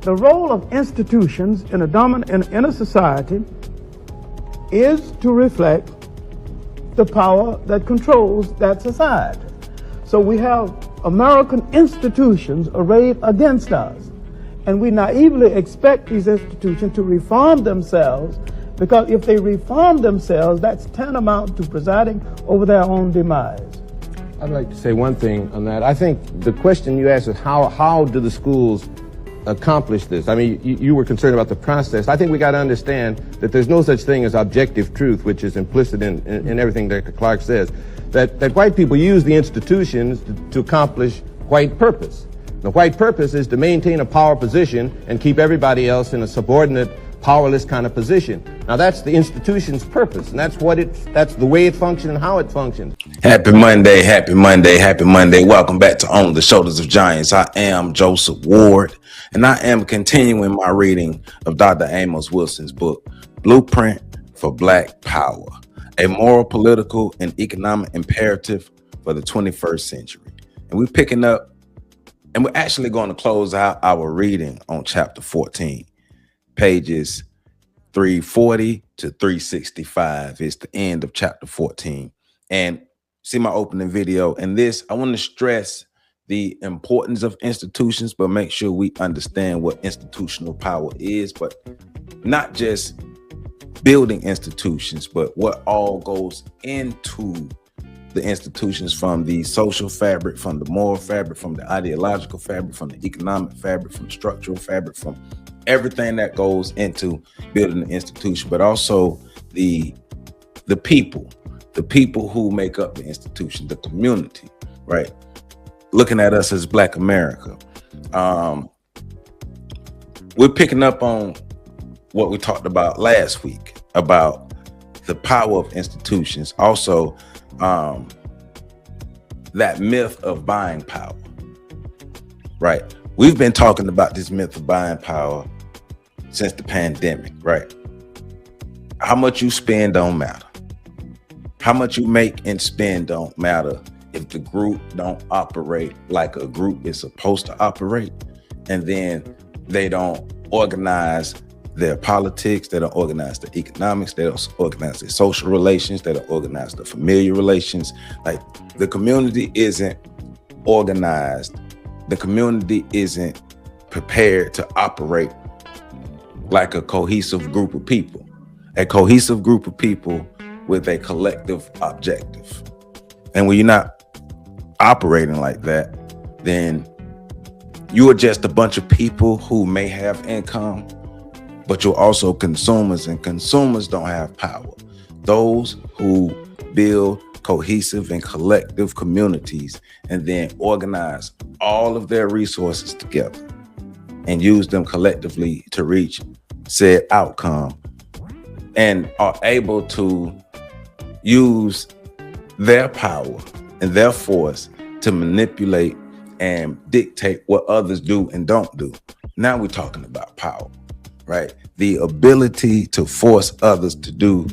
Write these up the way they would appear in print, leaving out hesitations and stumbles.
The role of institutions in a society is to reflect the power that controls that society. So we have American institutions arrayed against us, and we naively expect these institutions to reform themselves, because if they reform themselves, that's tantamount to presiding over their own demise. I'd like to say one thing on that. I think the question you asked is how do the schools accomplish this? I mean, you were concerned about the process. I think we got to understand that there's no such thing as objective truth, which is implicit in everything Dr. Clark says, that white people use the institutions to accomplish white purpose. The white purpose is to maintain a power position and keep everybody else in a subordinate, powerless kind of position. Now that's the institution's purpose, and that's the way it functions and how it functions. Happy Monday, happy Monday, happy Monday. Welcome back to On the Shoulders of Giants. I am Joseph Ward, and I am continuing my reading of Dr. Amos Wilson's book, Blueprint for Black Power, a moral, political, and economic imperative for the 21st century. And we're picking up, and we're actually going to close out our reading on chapter 14. Pages 340 to 365 is the end of chapter 14. And see my opening video. And this, I want to stress the importance of institutions, but make sure we understand what institutional power is, but not just building institutions, but what all goes into the institutions, from the social fabric, from the moral fabric, from the ideological fabric, from the economic fabric, from the structural fabric, from everything that goes into building an institution, but also the people who make up the institution, the community, right? Looking at us as Black America. We're picking up on what we talked about last week about the power of institutions. Also, that myth of buying power, right? We've been talking about this myth of buying power since the pandemic, right? How much you spend don't matter. How much you make and spend don't matter if the group don't operate like a group is supposed to operate, and then they don't organize their politics, they don't organize the economics, they don't organize their social relations, they don't organize the familiar relations. Like, the community isn't organized. The community isn't prepared to operate like a cohesive group of people. A cohesive group of people with a collective objective. And when you're not operating like that, then you are just a bunch of people who may have income, but you're also consumers, and consumers don't have power. Those who build cohesive and collective communities and then organize all of their resources together and use them collectively to reach said outcome, and are able to use their power and their force to manipulate and dictate what others do and don't do. Now we're talking about power, right? The ability to force others to do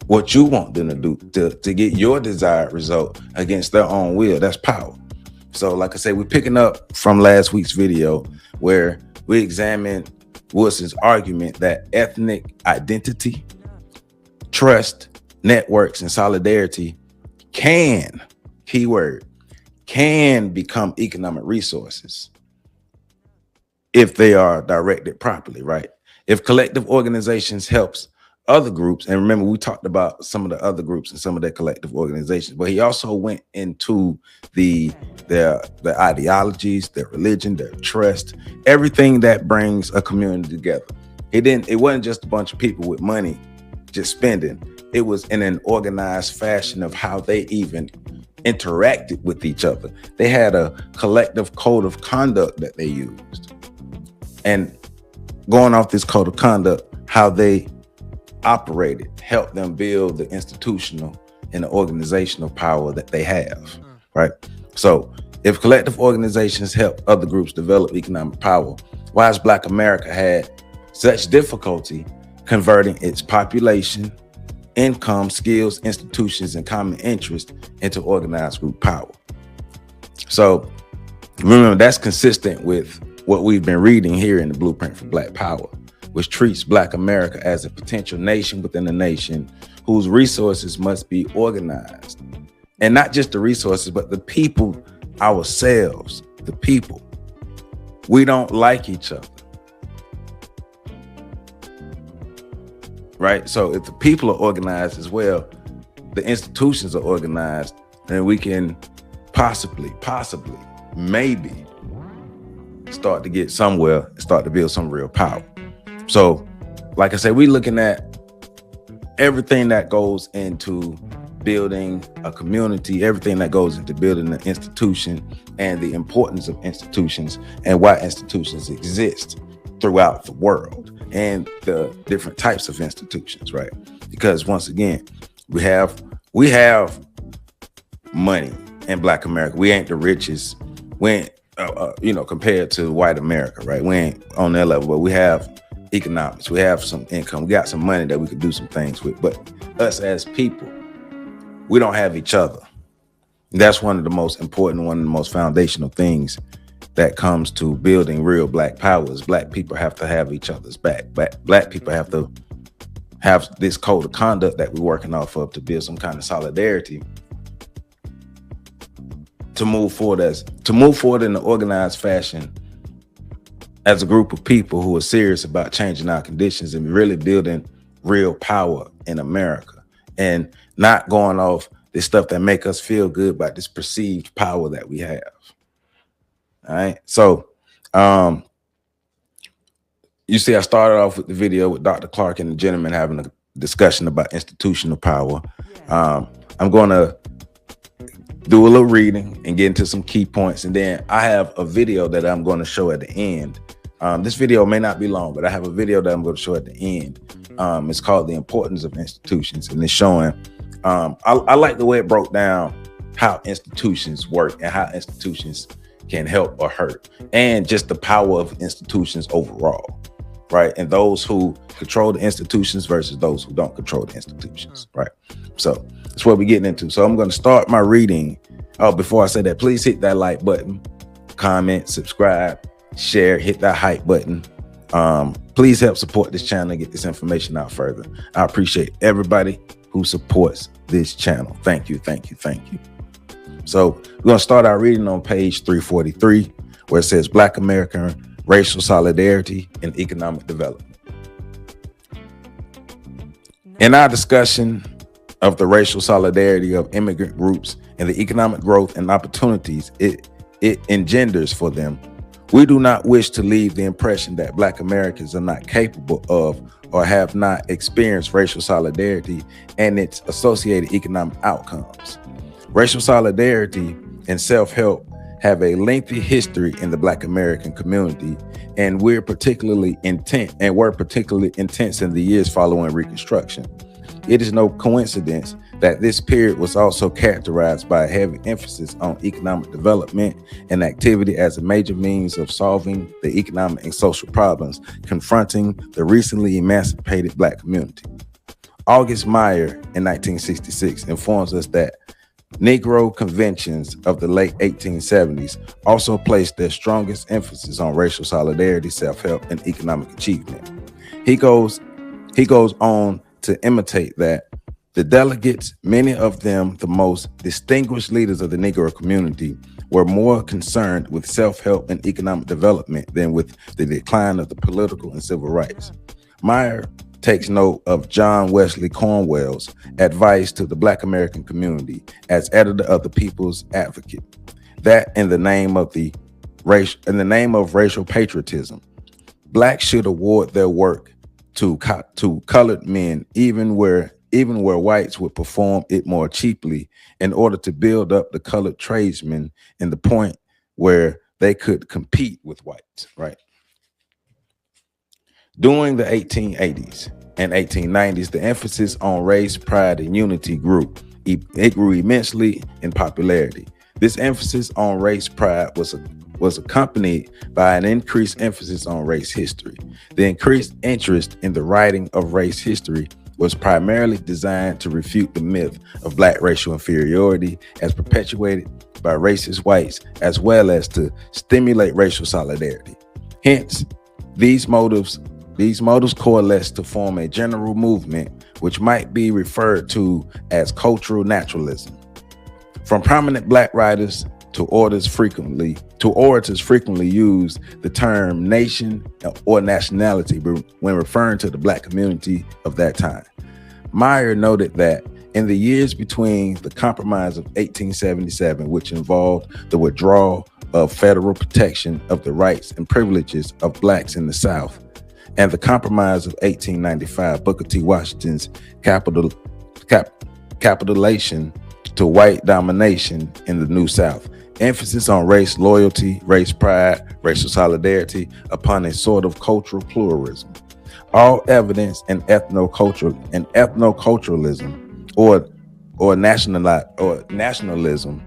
what you want them to do, to get your desired result against their own will. That's power. So like I said, we're picking up from last week's video where we examined Wilson's argument that ethnic identity, trust, networks, and solidarity can, keyword, can become economic resources if they are directed properly, right? If collective organizations helps other groups, and remember we talked about some of the other groups and some of their collective organizations, but he also went into their ideologies, their religion, their trust, everything that brings a community together. It wasn't just a bunch of people with money just spending. It was in an organized fashion of how they even interacted with each other. They had a collective code of conduct that they used. And going off this code of conduct, how they operated helped them build the institutional and the organizational power that they have, right? So if collective organizations help other groups develop economic power, why has Black America had such difficulty converting its population, income, skills, institutions, and common interest into organized group power? So remember, that's consistent with what we've been reading here in the Blueprint for Black Power, which treats Black America as a potential nation within a nation whose resources must be organized. And not just the resources, but the people ourselves, the people. We don't like each other. Right? So if the people are organized as well, the institutions are organized, then we can possibly, maybe start to get somewhere and start to build some real power. So, like I said, we're looking at everything that goes into building a community, everything that goes into building an institution, and the importance of institutions and why institutions exist throughout the world and the different types of institutions, right? Because once again, we have money in Black America. We ain't the richest. We ain't, compared to white America, right? We ain't on that level, but we have economics. We have some income. We got some money that we could do some things with. But us as people, we don't have each other. And that's one of the most important, one of the most foundational things that comes to building real Black power is Black people have to have each other's back. Black people have to have this code of conduct that we're working off of to build some kind of solidarity to move forward in an organized fashion as a group of people who are serious about changing our conditions and really building real power in America and not going off this stuff that make us feel good about this perceived power that we have. All right. So, you see, I started off with the video with Dr. Clark and the gentleman having a discussion about institutional power. I'm going to do a little reading and get into some key points. And then I have a video that I'm going to show at the end. This video may not be long, but I have a video that I'm going to show at the end. It's called The Importance of Institutions. And it's showing, I like the way it broke down how institutions work and how institutions can help or hurt, and just the power of institutions overall, right? And those who control the institutions versus those who don't control the institutions, right? So that's what we're getting into. So I'm going to start my reading. Oh, before I say that, please hit that like button, comment, subscribe, share, hit that hype button. Please help support this channel and get this information out further. I appreciate everybody who supports this channel. Thank you, thank you, thank you. So we're going to start our reading on page 343, where it says Black American Racial Solidarity and Economic Development. In our discussion of the racial solidarity of immigrant groups and the economic growth and opportunities it engenders for them, we do not wish to leave the impression that Black Americans are not capable of or have not experienced racial solidarity and its associated economic outcomes. Racial solidarity and self-help have a lengthy history in the Black American community, and were particularly intense in the years following Reconstruction. It is no coincidence that this period was also characterized by a heavy emphasis on economic development and activity as a major means of solving the economic and social problems confronting the recently emancipated Black community. August Meyer in 1966 informs us that Negro conventions of the late 1870s also placed their strongest emphasis on racial solidarity, self-help, and economic achievement. He goes on to imitate that the delegates, many of them the most distinguished leaders of the Negro community, were more concerned with self-help and economic development than with the decline of the political and civil rights. Meyer takes note of John Wesley Cornwell's advice to the Black American community as editor of the People's Advocate, that in the name of racial patriotism, Blacks should award their work to colored men, even where whites would perform it more cheaply, in order to build up the colored tradesmen in the point where they could compete with whites, right? During the 1880s and 1890s, the emphasis on race, pride, and unity grew. It grew immensely in popularity. This emphasis on race pride was accompanied by an increased emphasis on race history. The increased interest in the writing of race history was primarily designed to refute the myth of Black racial inferiority as perpetuated by racist whites, as well as to stimulate racial solidarity. Hence, these motives coalesce to form a general movement which might be referred to as cultural naturalism. From prominent black writers to orators frequently use the term nation or nationality when referring to the black community of that time. Meyer noted that in the years between the Compromise of 1877, which involved the withdrawal of federal protection of the rights and privileges of blacks in the South, and the Compromise of 1895, Booker T. Washington's capitulation to white domination in the New South, emphasis on race loyalty, race pride, racial solidarity upon a sort of cultural pluralism. All evidence in ethnoculturalism or nationalism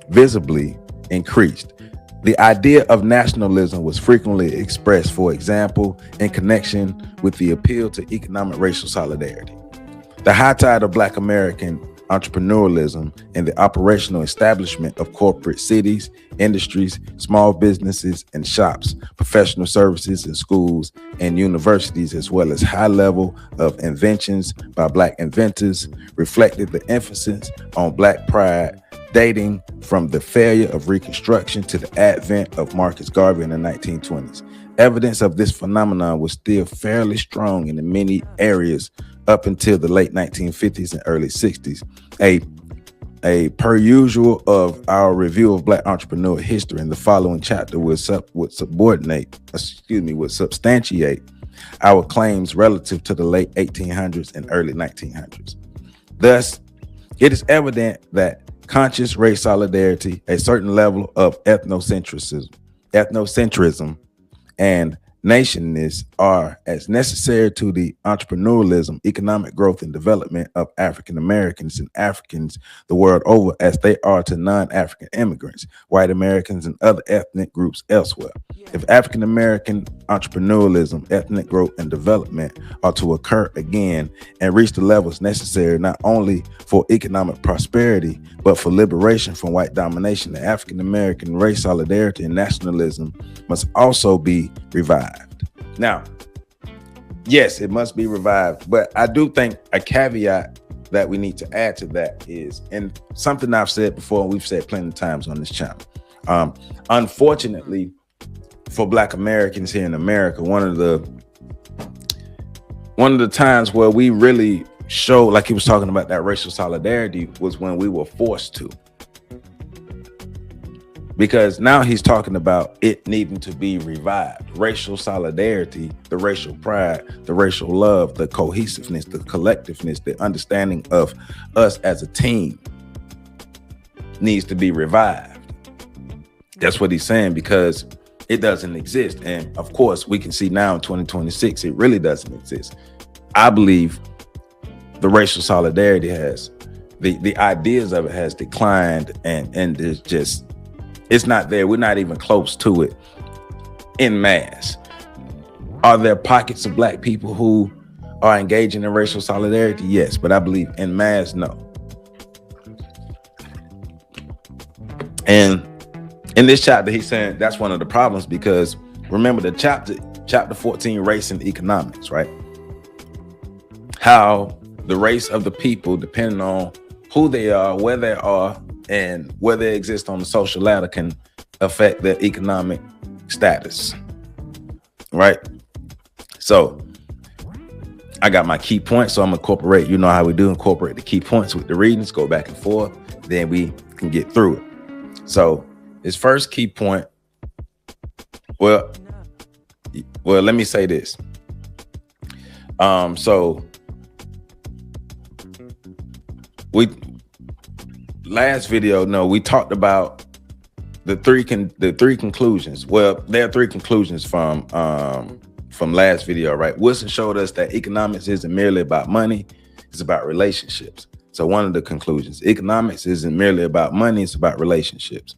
visibly increased. The idea of nationalism was frequently expressed, for example, in connection with the appeal to economic racial solidarity. The high tide of Black American entrepreneurialism and the operational establishment of corporate cities, industries, small businesses and shops, professional services and schools and universities, as well as high level of inventions by Black inventors, reflected the emphasis on Black pride, dating from the failure of Reconstruction to the advent of Marcus Garvey in the 1920s. Evidence of this phenomenon was still fairly strong in many areas up until the late 1950s and early 60s. A per usual of our review of Black entrepreneur history in the following chapter would substantiate our claims relative to the late 1800s and early 1900s. Thus, it is evident that conscious race solidarity, a certain level of ethnocentrism, and nationness are as necessary to the entrepreneurialism, economic growth, and development of African Americans and Africans the world over as they are to non-African immigrants, white Americans, and other ethnic groups elsewhere. If African American entrepreneurialism, ethnic growth, and development are to occur again and reach the levels necessary not only for economic prosperity, but for liberation from white domination, the African American race solidarity and nationalism must also be revived. Now, yes, it must be revived, but I do think a caveat that we need to add to that is, and something I've said before, and we've said plenty of times on this channel. Unfortunately, for Black Americans here in America, one of the times where we really showed, like he was talking about, that racial solidarity was when we were forced to. Because now he's talking about it needing to be revived. Racial solidarity, the racial pride, the racial love, the cohesiveness, the collectiveness, the understanding of us as a team needs to be revived. That's what he's saying, because it doesn't exist. And of course, we can see now in 2026, it really doesn't exist. I believe the racial solidarity has, the ideas of it has declined, and there's just, it's not there. We're not even close to it in mass. Are there pockets of Black people who are engaging in racial solidarity? Yes, but I believe in mass, no. And in this chapter, he's saying that's one of the problems, because remember the chapter 14, race and economics, right? How the race of the people, depending on who they are, where they are, and where they exist on the social ladder, can affect their economic status, right? So I got my key points, so I'm gonna incorporate, you know how we do, incorporate the key points with the readings, go back and forth, then we can get through it. So his first key point, well, let me say this. So last video, we talked about the three conclusions. Well, there are three conclusions from last video, right? Wilson showed us that economics isn't merely about money, it's about relationships. So one of the conclusions, economics isn't merely about money, it's about relationships.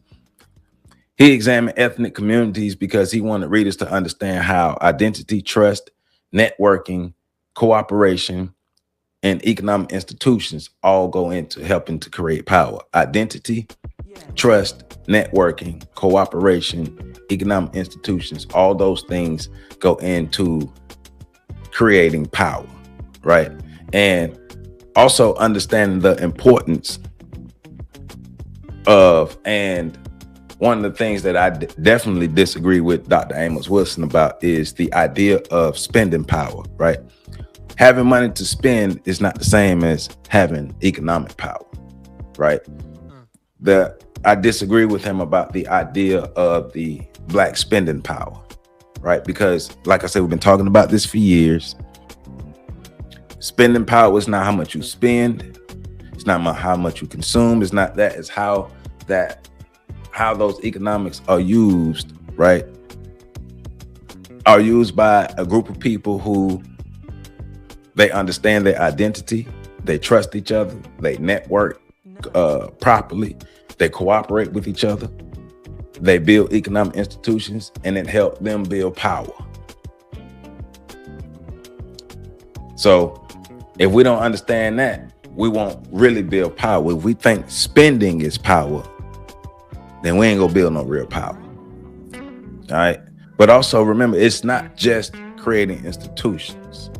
He examined ethnic communities because he wanted readers to understand how identity, trust, networking, cooperation, and economic institutions all go into helping to create power. Identity, trust, networking, cooperation, economic institutions, all those things go into creating power, right? And also understanding the importance of, and one of the things that I definitely disagree with Dr. Amos Wilson about is the idea of spending power, right? Having money to spend is not the same as having economic power, right? I disagree with him about the idea of the black spending power, right? Because like I said, we've been talking about this for years. Spending power is not how much you spend. It's not how much you consume. It's not that. It's how those economics are used, right? Are used by a group of people who they understand their identity, they trust each other, they network properly, they cooperate with each other, they build economic institutions, and it helps them build power. So if we don't understand that, we won't really build power. If we think spending is power, then we ain't gonna build no real power. All right. But also remember, it's not just creating institutions.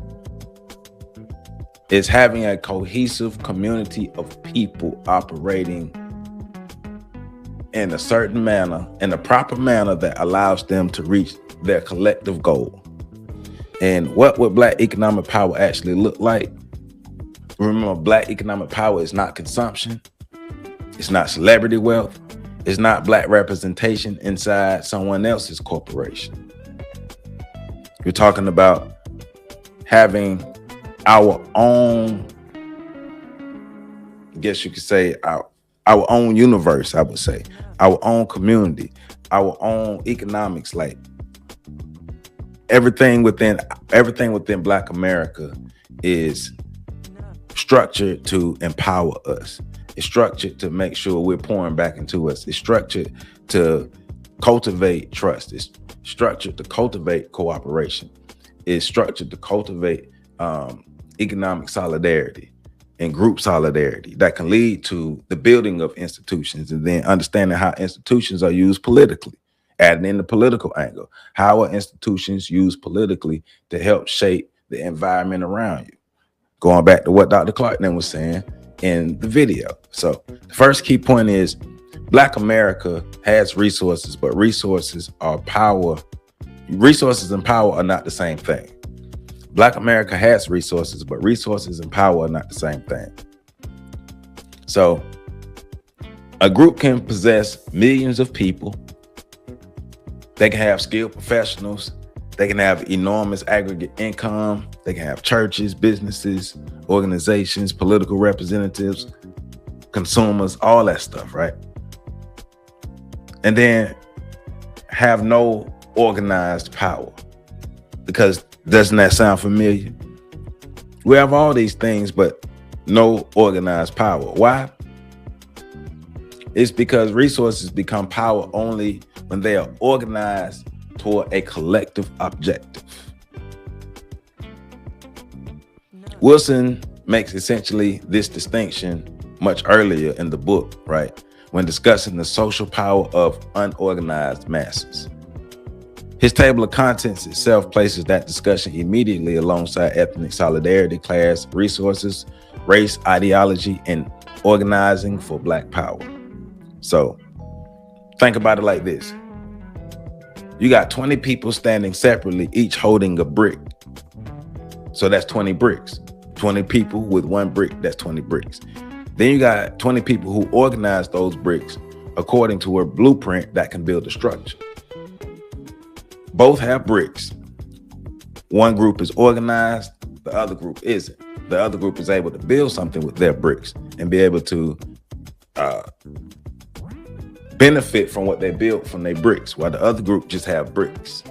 It's having a cohesive community of people operating in a certain manner, in a proper manner that allows them to reach their collective goal. And what would black economic power actually look like? Remember, black economic power is not consumption. It's not celebrity wealth. It's not black representation inside someone else's corporation. We're talking about having our own, I guess you could say, our own universe, I would say, our own community, our own economics, like everything within Black America is structured to empower us. It's structured to make sure we're pouring back into us. It's structured to cultivate trust. It's structured to cultivate cooperation. It's structured to cultivate economic solidarity and group solidarity that can lead to the building of institutions, and then understanding how institutions are used politically, adding in the political angle. How are institutions used politically to help shape the environment around you? Going back to what Dr. Clark then was saying in the video. So the first key point is Black America has resources, but resources are power. Resources and power are not the same thing. Black America has resources, but resources and power are not the same thing. So a group can possess millions of people. They can have skilled professionals. They can have enormous aggregate income. They can have churches, businesses, organizations, political representatives, consumers, all that stuff, right? And then have no organized power. Because doesn't that sound familiar? We have all these things, but no organized power. Why? It's because resources become power only when they are organized toward a collective objective. Wilson makes essentially this distinction much earlier in the book, right? When discussing the social power of unorganized masses. His table of contents itself places that discussion immediately alongside ethnic solidarity, class, resources, race, ideology, and organizing for Black power. So think about it like this. You got 20 people standing separately, each holding a brick. So that's 20 bricks. 20 people with one brick, that's 20 bricks. Then you got 20 people who organize those bricks according to a blueprint that can build a structure. Both have bricks. One group is organized, the other group isn't. The other group is able to build something with their bricks and be able to benefit from what they built from their bricks, while the other group just have bricks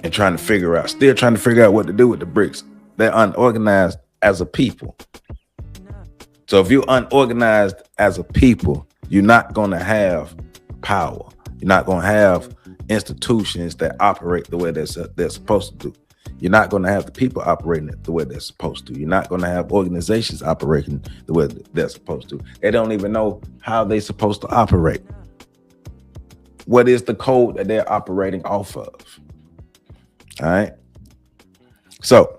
and still trying to figure out what to do with the bricks. They're unorganized as a people. So if you're unorganized as a people, you're not going to have power. You're not going to have institutions that operate the way they're supposed to do. You're not going to have the people operating it the way they're supposed to. You're not going to have organizations operating the way they're supposed to. They don't even know how they're supposed to operate. What is the code that they're operating off of? All right. So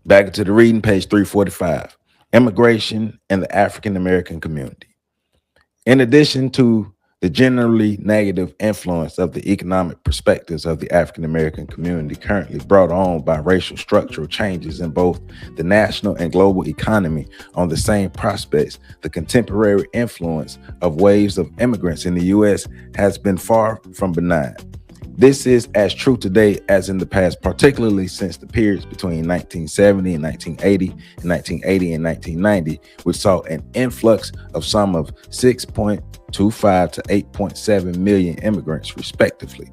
back to the reading, page 345, immigration and the African American community. In addition to the generally negative influence of the economic perspectives of the African American community currently brought on by racial structural changes in both the national and global economy on the same prospects, the contemporary influence of waves of immigrants in the U.S. has been far from benign. This is as true today as in the past, particularly since the periods between 1970 and 1980 and 1980 and 1990, which saw an influx of some of 6.25 to 8.7 million immigrants, respectively.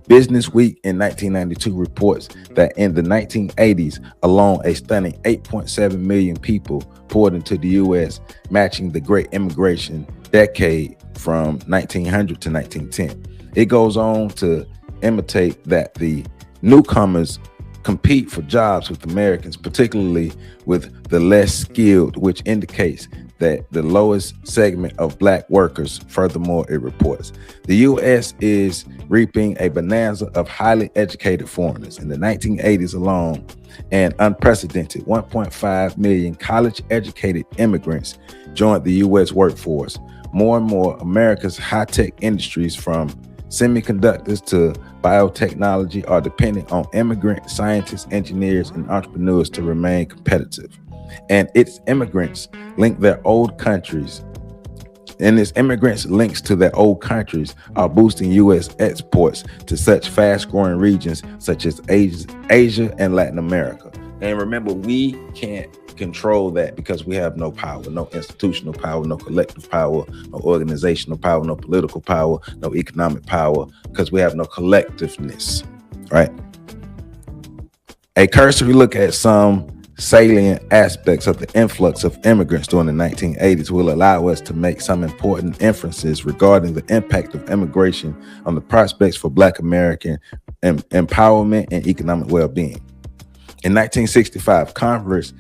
Business Week in 1992 reports that in the 1980s alone, a stunning 8.7 million people poured into the U.S., matching the Great Immigration decade from 1900 to 1910. It goes on to imitate that the newcomers compete for jobs with Americans, particularly with the less skilled, which indicates that the lowest segment of black workers. Furthermore, it reports the U.S. is reaping a bonanza of highly educated foreigners. In the 1980s alone, an unprecedented 1.5 million college-educated immigrants joined the U.S. workforce. More and more America's high-tech industries, from semiconductors to biotechnology, are dependent on immigrant scientists, engineers, and entrepreneurs to remain competitive. And its immigrants link their old countries. And its immigrants links to their old countries are boosting U.S. exports to such fast-growing regions such as Asia and Latin America. And remember, we can't control that because we have no power, no institutional power, no collective power, no organizational power, no political power, no economic power, because we have no collectiveness, right? A cursory look at some salient aspects of the influx of immigrants during the 1980s will allow us to make some important inferences regarding the impact of immigration on the prospects for Black American empowerment and economic well-being. In 1965, Congress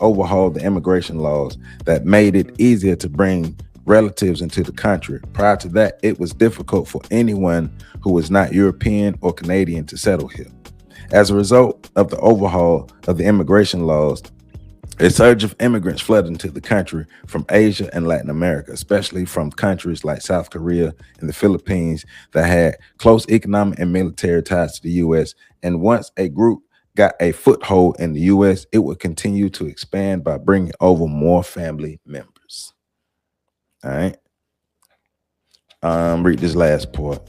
overhauled the immigration laws that made it easier to bring relatives into the country. Prior to that, it was difficult for anyone who was not European or Canadian to settle here. As a result of the overhaul of the immigration laws, a surge of immigrants flooded into the country from Asia and Latin America, especially from countries like South Korea and the Philippines that had close economic and military ties to the U.S. And once a group got a foothold in the U.S., it would continue to expand by bringing over more family members. All right. Read this last part.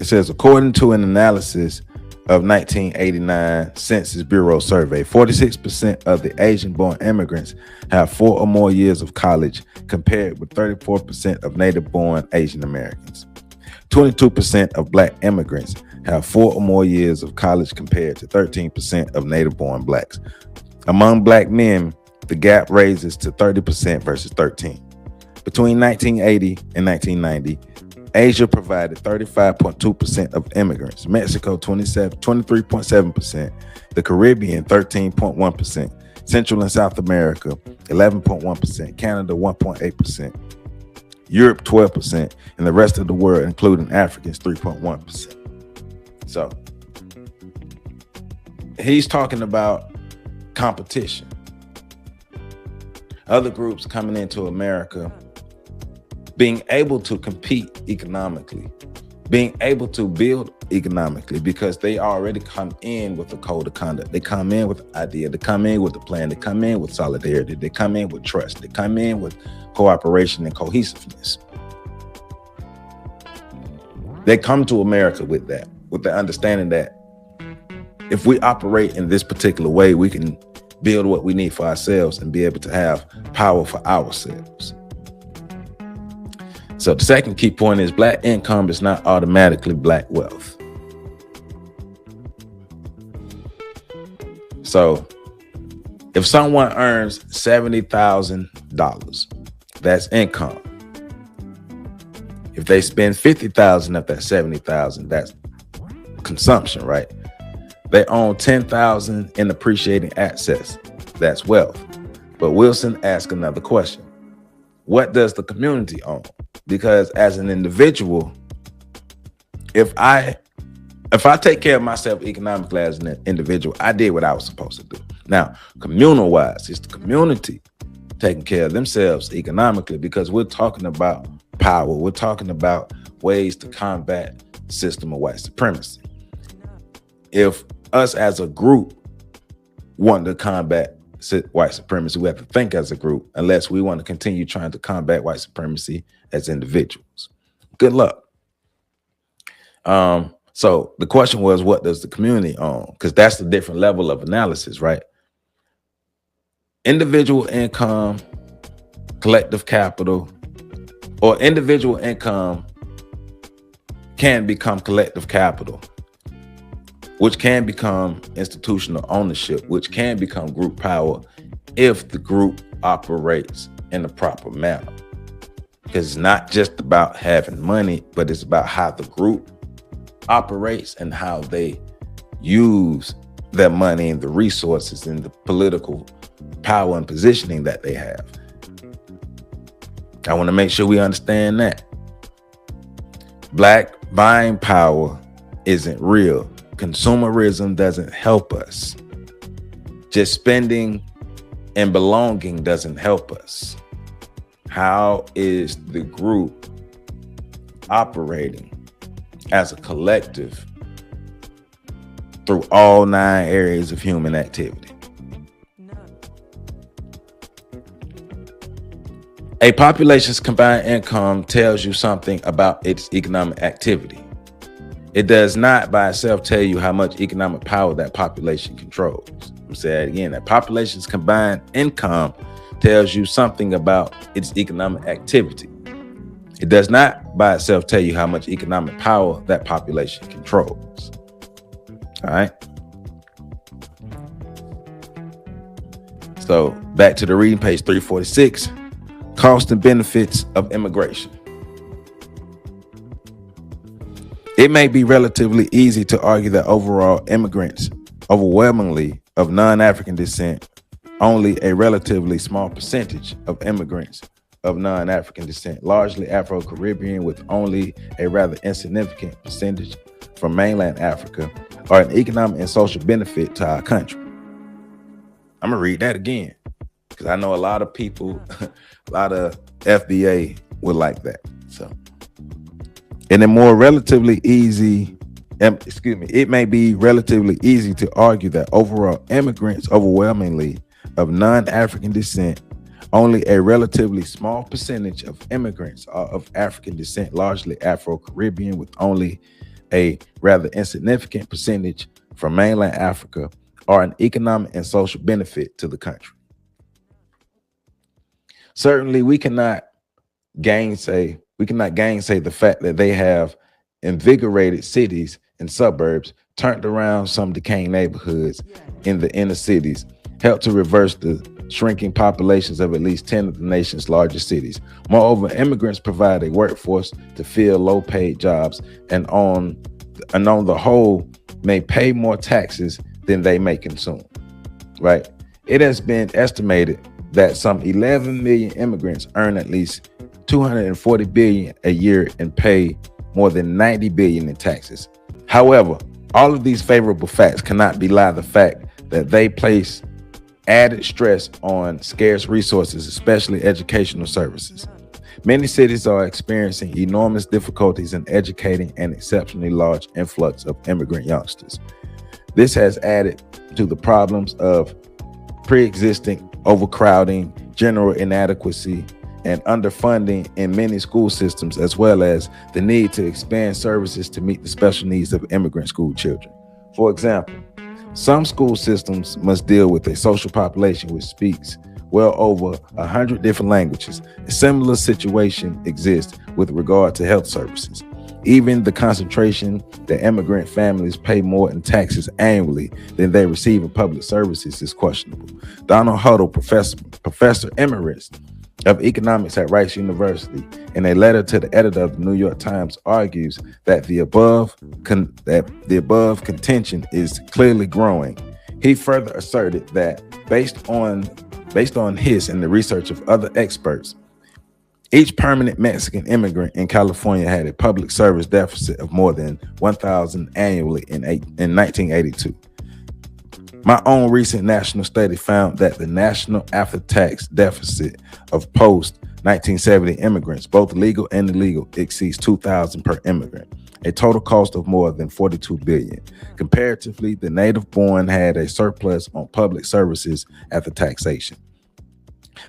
It says, according to an analysis of 1989 Census Bureau survey, 46% of the Asian-born immigrants have 4 or more years of college, compared with 34% of native-born Asian Americans. 22% of Black immigrants have 4 or more years of college, compared to 13% of native-born Blacks. Among Black men, the gap raises to 30% versus 13%. Between 1980 and 1990, Asia provided 35.2% of immigrants, Mexico 23.7%, the Caribbean 13.1%, Central and South America 11.1%, Canada 1.8%, Europe 12%, and the rest of the world, including Africans, 3.1%. So he's talking about competition. Other groups coming into America being able to compete economically, being able to build economically, because they already come in with a code of conduct. They come in with an idea. They come in with a plan. They come in with solidarity. They come in with trust. They come in with cooperation and cohesiveness. They come to America with that, with the understanding that if we operate in this particular way, we can build what we need for ourselves and be able to have power for ourselves. So the second key point is Black income is not automatically Black wealth. So if someone earns $70,000, that's income. If they spend $50,000 of that $70,000, that's consumption, right? They own 10,000 in appreciating assets. That's wealth. But Wilson asked another question. What does the community own? Because as an individual, if I take care of myself economically as an individual, I did what I was supposed to do. Now, communal wise, it's the community taking care of themselves economically, because we're talking about power. We're talking about ways to combat the system of white supremacy. If us as a group want to combat white supremacy, we have to think as a group, unless we want to continue trying to combat white supremacy as individuals. Good luck. So the question was, what does the community own? Because that's the different level of analysis, right? Individual income, collective capital, or individual income can become collective capital, which can become institutional ownership, which can become group power if the group operates in the proper manner. Because it's not just about having money, but it's about how the group operates and how they use their money and the resources and the political power and positioning that they have. I want to make sure we understand that. Black buying power isn't real. Consumerism doesn't help us. Just spending and belonging doesn't help us. How is the group operating as a collective through all 9 areas of human activity? A population's combined income tells you something about its economic activity. It does not by itself tell you how much economic power that population controls. I'm saying it again, that population's combined income tells you something about its economic activity. It does not by itself tell you how much economic power that population controls. All right. So back to the reading, page 346, cost and benefits of immigration. It may be relatively easy to argue that overall immigrants, overwhelmingly of non-African descent, only a relatively small percentage of immigrants of non-African descent, largely Afro-Caribbean, with only a rather insignificant percentage from mainland Africa, are an economic and social benefit to our country. I'm gonna read that again, because I know a lot of people, a lot of FBA would like that. So, and then more relatively easy, it may be relatively easy to argue that overall immigrants, overwhelmingly of non-African descent, only a relatively small percentage of immigrants are of African descent, largely Afro-Caribbean, with only a rather insignificant percentage from mainland Africa, are an economic and social benefit to the country. Certainly, we cannot gainsay the fact that they have invigorated cities and suburbs, turned around some decaying neighborhoods in the inner cities, helped to reverse the shrinking populations of at least 10 of the nation's largest cities. Moreover, immigrants provide a workforce to fill low-paid jobs and on the whole may pay more taxes than they may consume, right? It has been estimated that some 11 million immigrants earn at least $240 billion a year and pay more than $90 billion in taxes. However, all of these favorable facts cannot belie the fact that they place added stress on scarce resources, especially educational services. Many cities are experiencing enormous difficulties in educating an exceptionally large influx of immigrant youngsters. This has added to the problems of pre-existing overcrowding, general inadequacy, and underfunding in many school systems, as well as the need to expand services to meet the special needs of immigrant school children. For example, some school systems must deal with a social population which speaks well over 100 different languages. A similar situation exists with regard to health services. Even the concentration that immigrant families pay more in taxes annually than they receive in public services is questionable. Donald Huddle, professor emeritus of Economics at Rice University, in a letter to the editor of the New York Times, argues that the above contention is clearly growing. He further asserted that based on his and the research of other experts, each permanent Mexican immigrant in California had a public service deficit of more than 1,000 annually in 1982. My own recent national study found that the national after-tax deficit of post-1970 immigrants, both legal and illegal, exceeds 2,000 per immigrant, a total cost of more than $42 billion. Comparatively, the native-born had a surplus on public services after taxation.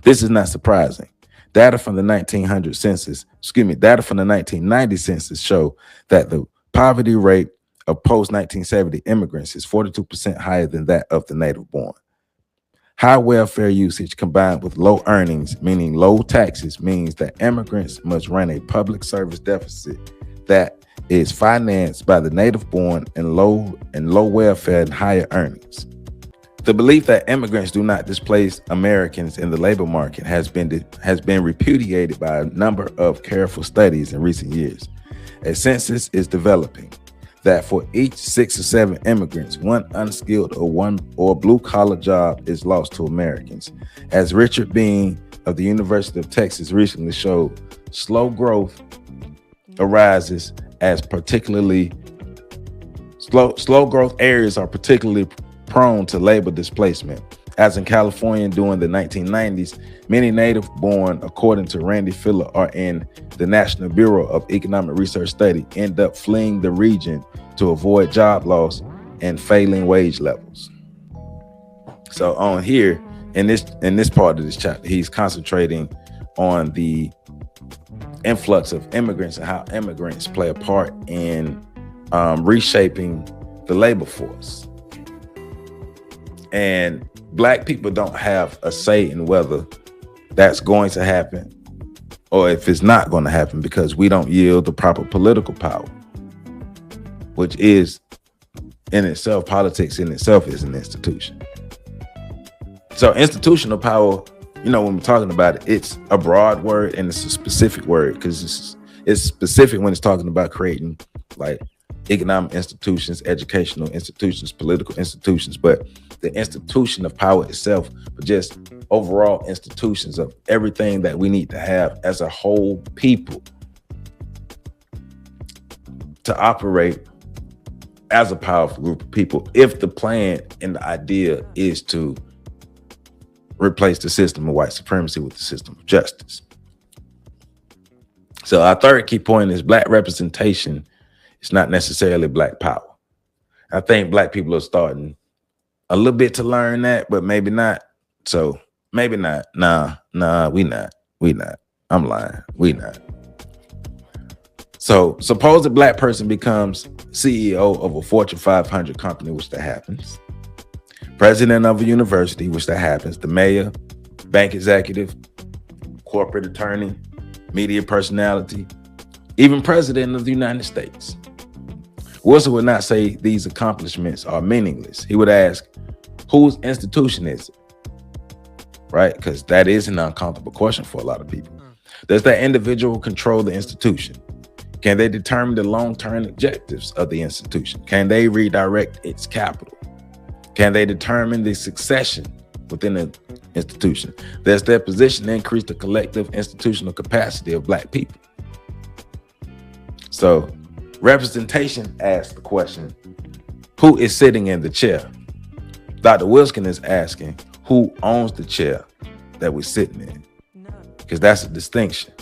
This is not surprising. Data from the 1990 census show that the poverty rate of post-1970 immigrants is 42% higher than that of the native-born. High welfare usage combined with low earnings, meaning low taxes, means that immigrants must run a public service deficit that is financed by the native-born and low welfare and higher earnings. The belief that immigrants do not displace Americans in the labor market has been repudiated by a number of careful studies in recent years. A census is developing that for each 6 or 7 immigrants, one unskilled or blue-collar job is lost to Americans. As Richard Bean of the University of Texas recently showed, slow growth arises as slow growth areas are particularly prone to labor displacement. As in California during the 1990s, many native-born, according to Randy Filler, are in the National Bureau of Economic Research Study, end up fleeing the region to avoid job loss and failing wage levels. So on here, in this part of this chapter, he's concentrating on the influx of immigrants and how immigrants play a part in reshaping the labor force. And Black people don't have a say in whether that's going to happen or if it's not going to happen, because we don't yield the proper political power, which is in itself, politics in itself is an institution. So institutional power, when we're talking about it, it's a broad word and it's a specific word, because it's specific when it's talking about creating like economic institutions, educational institutions, political institutions, but the institution of power itself, but just overall institutions of everything that we need to have as a whole people to operate as a powerful group of people, if the plan and the idea is to replace the system of white supremacy with the system of justice. So our third key point is Black representation is not necessarily Black power. I think Black people are starting a little bit to learn that, but maybe not. So maybe not. Nah, we not. I'm lying. We not. So suppose a Black person becomes CEO of a Fortune 500 company, which that happens. President of a university, which that happens. The mayor, bank executive, corporate attorney, media personality, even president of the United States. Wilson would not say these accomplishments are meaningless. He would ask, whose institution is it? Right? Because that is an uncomfortable question for a lot of people. Does that individual control the institution? Can they determine the long-term objectives of the institution? Can they redirect its capital? Can they determine the succession within the institution? Does their position increase the collective institutional capacity of Black people? So representation asks the question, who is sitting in the chair? Dr. Wilson is asking, who owns the chair that we're sitting in? Because that's a distinction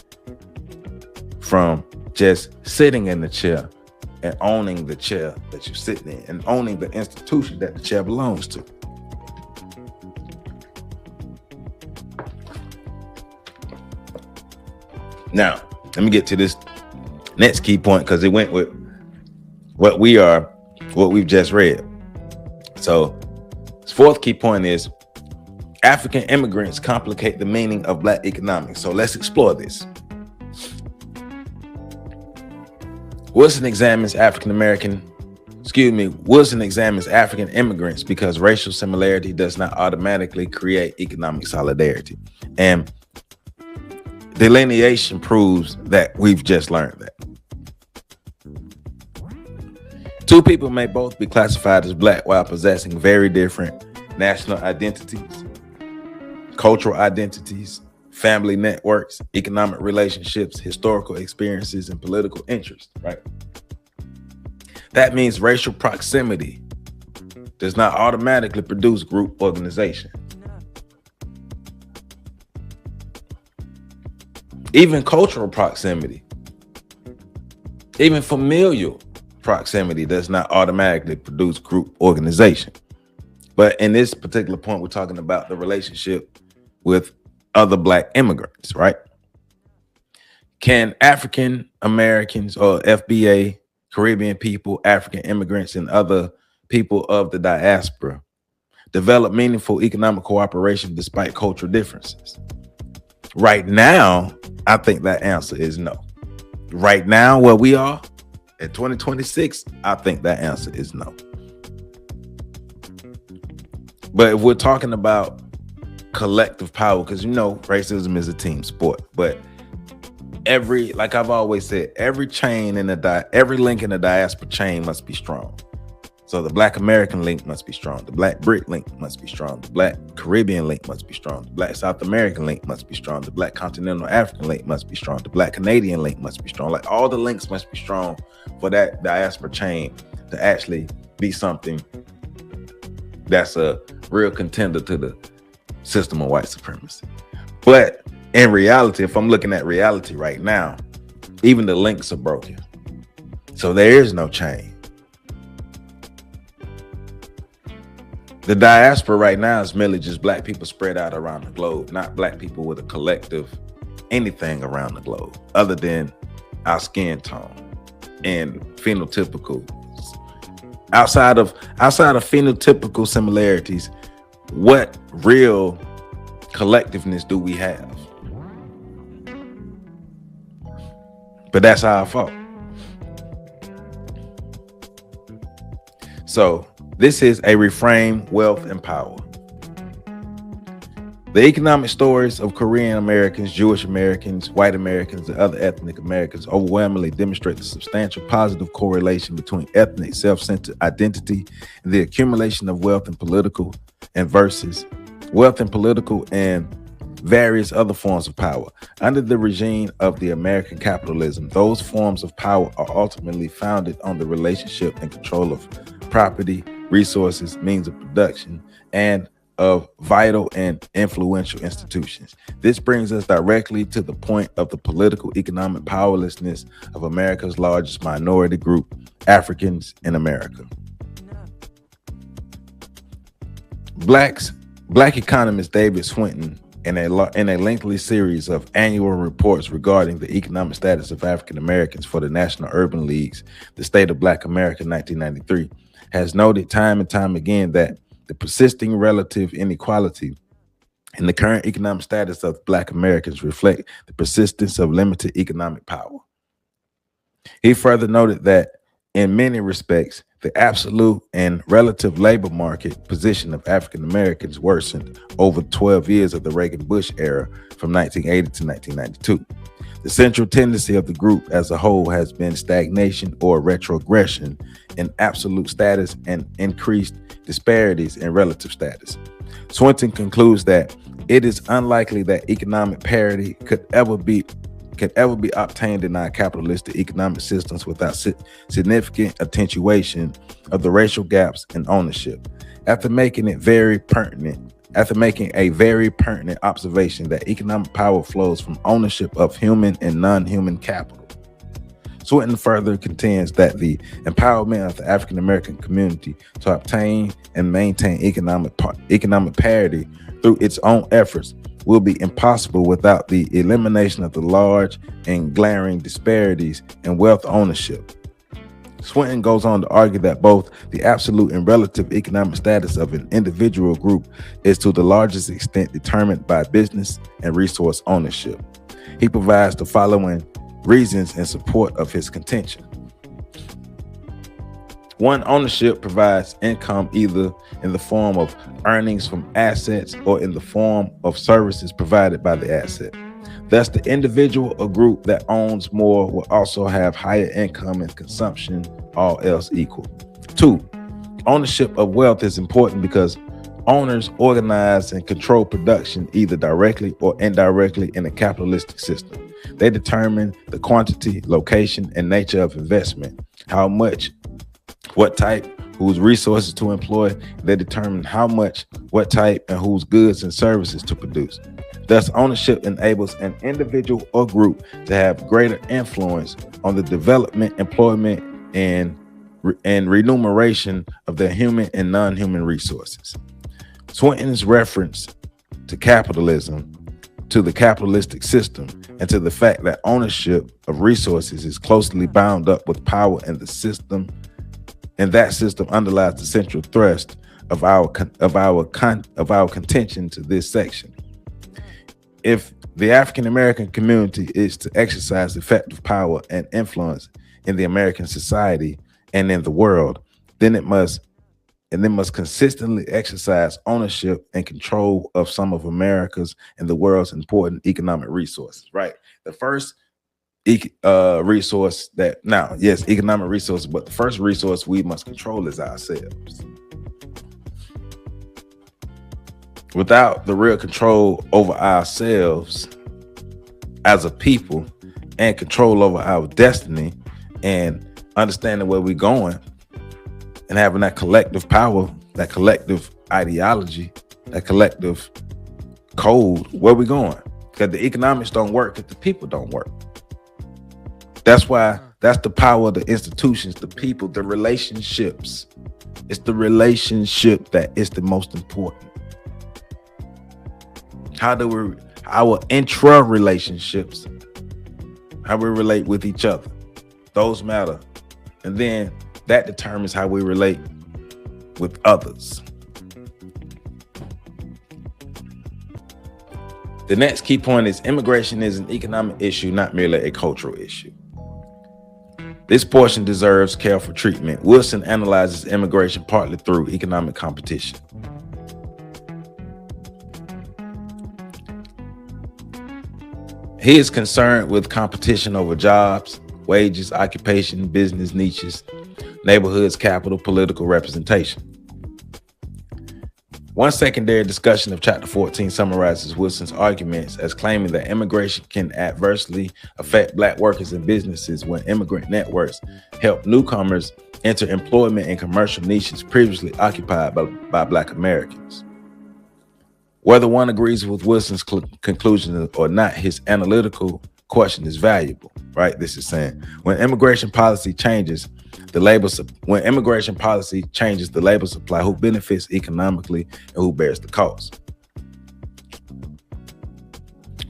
from just sitting in the chair and owning the chair that you're sitting in and owning the institution that the chair belongs to. Now, let me get to this next key point, because it went with what we've just read. So this fourth key point is African immigrants complicate the meaning of Black economics. So let's explore this. Wilson examines African immigrants because racial similarity does not automatically create economic solidarity. And delineation proves that we've just learned that. Two people may both be classified as black while possessing very different national identities, cultural identities, family networks, economic relationships, historical experiences, and political interests, right? That means racial proximity does not automatically produce group organization. Even cultural proximity, even familial proximity does not automatically produce group organization. But in this particular point, we're talking about the relationship with other black immigrants, right? Can African Americans or FBA, Caribbean people, African immigrants, and other people of the diaspora develop meaningful economic cooperation despite cultural differences? Right now, I think that answer is no. Right now, where we are at 2026, I think that answer is no. But if we're talking about collective power, because racism is a team sport, but like I've always said, every chain in every link in the diaspora chain must be strong. So the Black American link must be strong. The Black Brit link must be strong. The Black Caribbean link must be strong. The Black South American link must be strong. The Black Continental African link must be strong. The Black Canadian link must be strong. Like, all the links must be strong for that diaspora chain to actually be something that's a real contender to the system of white supremacy. But in reality, if I'm looking at reality right now, even the links are broken. So there is no chain. The diaspora right now is merely just black people spread out around the globe, not black people with a collective anything around the globe other than our skin tone and phenotypical. Outside of phenotypical similarities, what real collectiveness do we have? But that's our fault. So this is a reframe, wealth, and power. The economic stories of Korean Americans, Jewish Americans, white Americans, and other ethnic Americans overwhelmingly demonstrate the substantial positive correlation between ethnic self-centered identity and the accumulation of wealth and political and various other forms of power. Under the regime of the American capitalism, those forms of power are ultimately founded on the relationship and control of property, resources, means of production, and of vital and influential institutions. This brings us directly to the point of the political economic powerlessness of America's largest minority group, Africans in America. Black economist David Swinton, in a lengthy series of annual reports regarding the economic status of African Americans for the National Urban League's The State of Black America 1993, has noted time and time again that the persisting relative inequality in the current economic status of Black Americans reflect the persistence of limited economic power. He further noted that in many respects, the absolute and relative labor market position of African Americans worsened over 12 years of the Reagan-Bush era from 1980 to 1992. The central tendency of the group as a whole has been stagnation or retrogression in absolute status and increased disparities in relative status. Swinton concludes that it is unlikely that economic parity could ever be obtained in our capitalistic economic systems without significant attenuation of the racial gaps in ownership. After making a very pertinent observation that economic power flows from ownership of human and non-human capital, Swinton further contends that the empowerment of the African American community to obtain and maintain economic parity through its own efforts will be impossible without the elimination of the large and glaring disparities in wealth ownership. Swinton goes on to argue that both the absolute and relative economic status of an individual group is to the largest extent determined by business and resource ownership. He provides the following reasons in support of his contention. One, ownership provides income either in the form of earnings from assets or in the form of services provided by the asset. Thus, the individual or group that owns more will also have higher income and consumption, all else equal. 2, ownership of wealth is important because owners organize and control production either directly or indirectly in a capitalistic system. They determine the quantity, location, and nature of investment, how much, what type, whose resources to employ. They determine how much, what type, and whose goods and services to produce. Thus, ownership enables an individual or group to have greater influence on the development, employment, and remuneration of their human and non-human resources. Swinton's reference to capitalism, to the capitalistic system, and to the fact that ownership of resources is closely bound up with power in the system, and that system underlies the central thrust of our contention to this section. If the African American community is to exercise effective power and influence in the American society and in the world, then it must consistently exercise ownership and control of some of America's and the world's important economic resources. Right. The first resource that now, yes, economic resources, but the first resource we must control is ourselves. Without the real control over ourselves as a people and control over our destiny and understanding where we're going and having that collective power, that collective ideology, that collective code, where we going? Because the economics don't work if the people don't work. That's why that's the power of the institutions, the people, the relationships. It's the relationship that is the most important. How do we, our intra relationships, how we relate with each other, those matter. And then that determines how we relate with others. The next key point is immigration is an economic issue, not merely a cultural issue. This portion deserves careful treatment. Wilson analyzes immigration partly through economic competition. He is concerned with competition over jobs, wages, occupation, business niches, neighborhoods, capital, political representation. One secondary discussion of Chapter 14 summarizes Wilson's arguments as claiming that immigration can adversely affect Black workers and businesses when immigrant networks help newcomers enter employment in commercial niches previously occupied by Black Americans. Whether one agrees with Wilson's conclusion or not, his analytical question is valuable, right? This is saying when immigration policy changes the labor supply, who benefits economically and who bears the cost?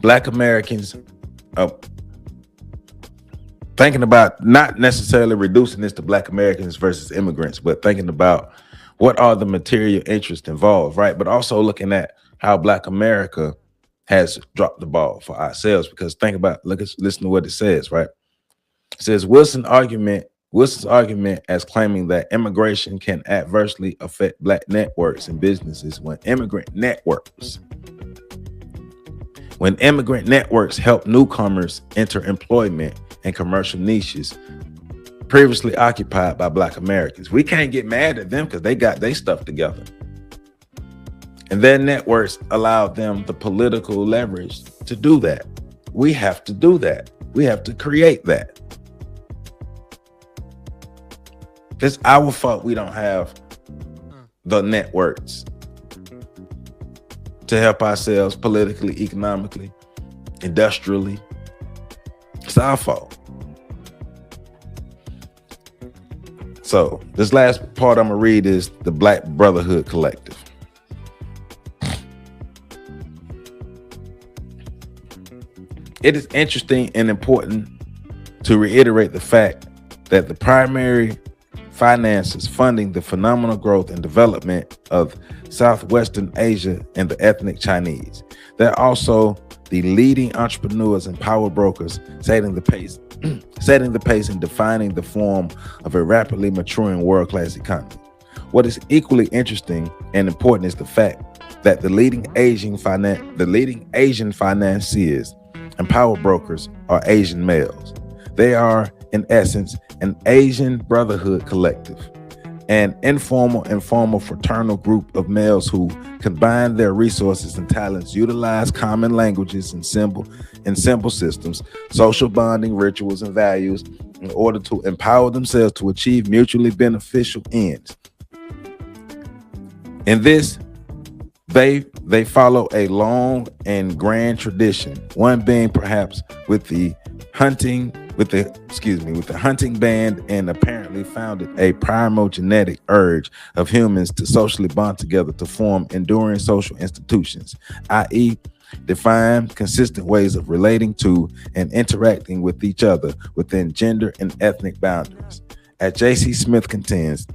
Black Americans thinking about not necessarily reducing this to Black Americans versus immigrants, but thinking about what are the material interests involved, right? But also looking at how Black America has dropped the ball for ourselves, because listen to what it says, right? It says Wilson's argument as claiming that immigration can adversely affect Black networks and businesses when immigrant networks help newcomers enter employment and commercial niches previously occupied by Black Americans. We can't get mad at them because they got their stuff together. And their networks allowed them the political leverage to do that. We have to do that. We have to create that. It's our fault we don't have the networks to help ourselves politically, economically, industrially. It's our fault. So this last part I'm gonna read is the Black Brotherhood Collective. It is interesting and important to reiterate the fact that the primary finances funding the phenomenal growth and development of Southwestern Asia and the ethnic Chinese. They're also the leading entrepreneurs and power brokers, setting the pace and defining the form of a rapidly maturing world-class economy. What is equally interesting and important is the fact that the leading Asian financiers and power brokers are Asian males. They are, in essence, an Asian brotherhood collective, an informal and formal fraternal group of males who combine their resources and talents, utilize common languages and symbol systems, social bonding rituals and values in order to empower themselves to achieve mutually beneficial ends. In this, they follow a long and grand tradition, one being perhaps with the hunting band, and apparently founded a primal genetic urge of humans to socially bond together to form enduring social institutions, i.e., defined, consistent ways of relating to and interacting with each other within gender and ethnic boundaries. As J.C. Smith contends,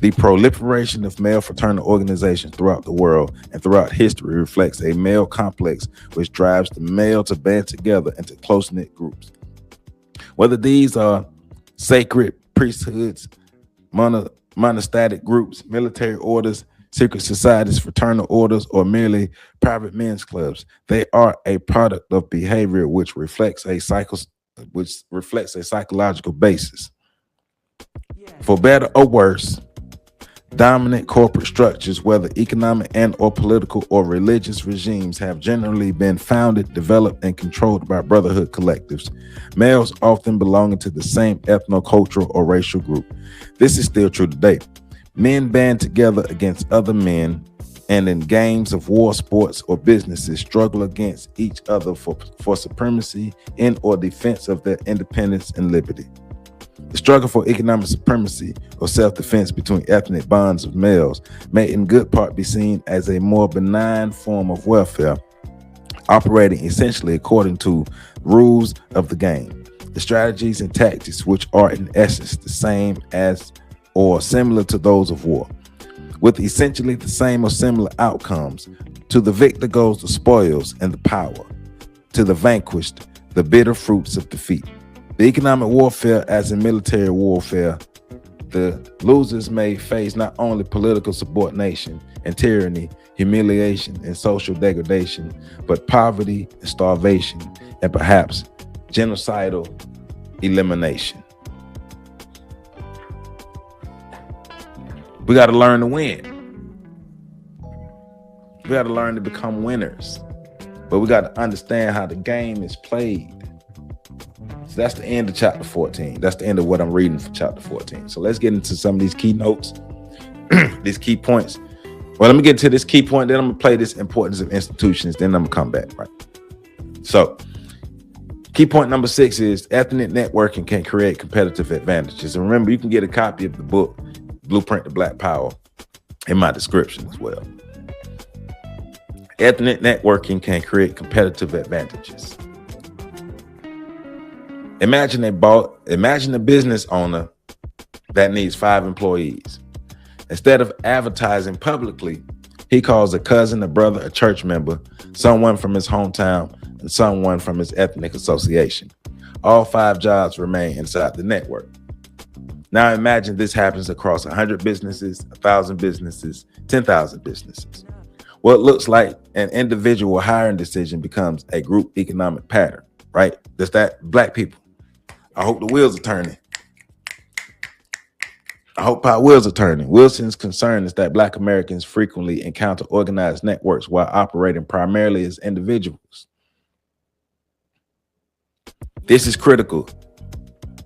the proliferation of male fraternal organizations throughout the world and throughout history reflects a male complex which drives the male to band together into close-knit groups. Whether these are sacred priesthoods, monastic groups, military orders, secret societies, fraternal orders, or merely private men's clubs, they are a product of behavior which reflects a psychological basis. For better or worse, dominant corporate structures, whether economic and or political or religious regimes, have generally been founded, developed, and controlled by brotherhood collectives, males often belonging to the same ethno-cultural or racial group. This is still true today. Men band together against other men, and in games of war, sports, or businesses struggle against each other for supremacy in or defense of their independence and liberty. The struggle for economic supremacy or self-defense between ethnic bonds of males may in good part be seen as a more benign form of welfare, operating essentially according to rules of the game. The strategies and tactics which are in essence the same as or similar to those of war, with essentially the same or similar outcomes. To the victor goes the spoils and the power. To the vanquished, the bitter fruits of defeat. The economic warfare, as in military warfare, the losers may face not only political subordination and tyranny, humiliation and social degradation, but poverty and starvation, and perhaps genocidal elimination. We got to learn to win. We got to learn to become winners, but we got to understand how the game is played. So that's the end of chapter 14. That's the end of what I'm reading for chapter 14. So let's get into some of these key notes, these key points. Well, let me get to this key point, then I'm gonna play this importance of institutions, then I'm gonna come back, right? So key point number 6 is ethnic networking can create competitive advantages. And remember, you can get a copy of the book, Blueprint to Black Power, in my description as well. Ethnic networking can create competitive advantages. Imagine a business owner that needs 5 employees. Instead of advertising publicly, he calls a cousin, a brother, a church member, someone from his hometown, and someone from his ethnic association. All 5 jobs remain inside the network. Now imagine this happens across 100 businesses, 1,000 businesses, 10,000 businesses. What looks like an individual hiring decision becomes a group economic pattern, right? That's that Black people. I hope the wheels are turning. I hope our wheels are turning. Wilson's concern is that Black Americans frequently encounter organized networks while operating primarily as individuals. This is critical.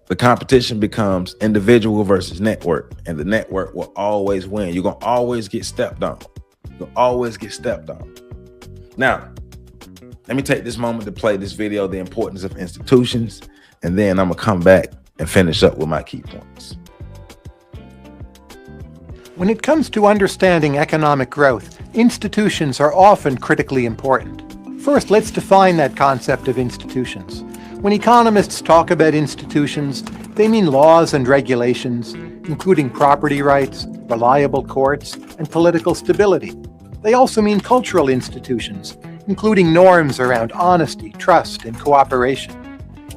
The competition becomes individual versus network, and the network will always win. You're going to always get stepped on. You'll always get stepped on. Now, let me take this moment to play this video, The Importance of Institutions, and then I'm going to come back and finish up with my key points. When it comes to understanding economic growth, institutions are often critically important. First, let's define that concept of institutions. When economists talk about institutions, they mean laws and regulations, including property rights, reliable courts, and political stability. They also mean cultural institutions, including norms around honesty, trust, and cooperation.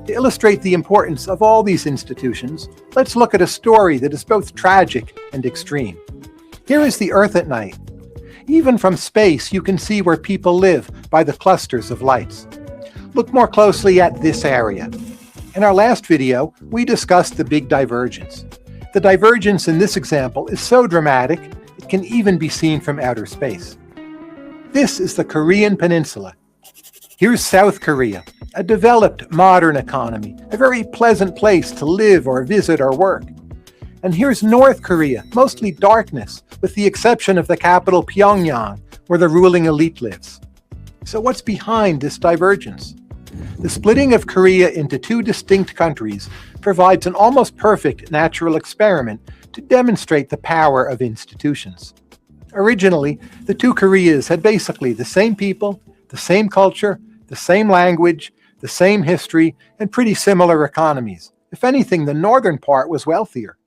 To illustrate the importance of all these institutions, let's look at a story that is both tragic and extreme. Here is the Earth at night. Even from space, you can see where people live by the clusters of lights. Look more closely at this area. In our last video, we discussed the big divergence. The divergence in this example is so dramatic, it can even be seen from outer space. This is the Korean Peninsula. Here's South Korea, a developed, modern economy, a very pleasant place to live or visit or work. And here's North Korea, mostly darkness, with the exception of the capital Pyongyang, where the ruling elite lives. So what's behind this divergence? The splitting of Korea into two distinct countries provides an almost perfect natural experiment to demonstrate the power of institutions. Originally, the two Koreas had basically the same people, the same culture, the same language, the same history, and pretty similar economies. If anything, the northern part was wealthier.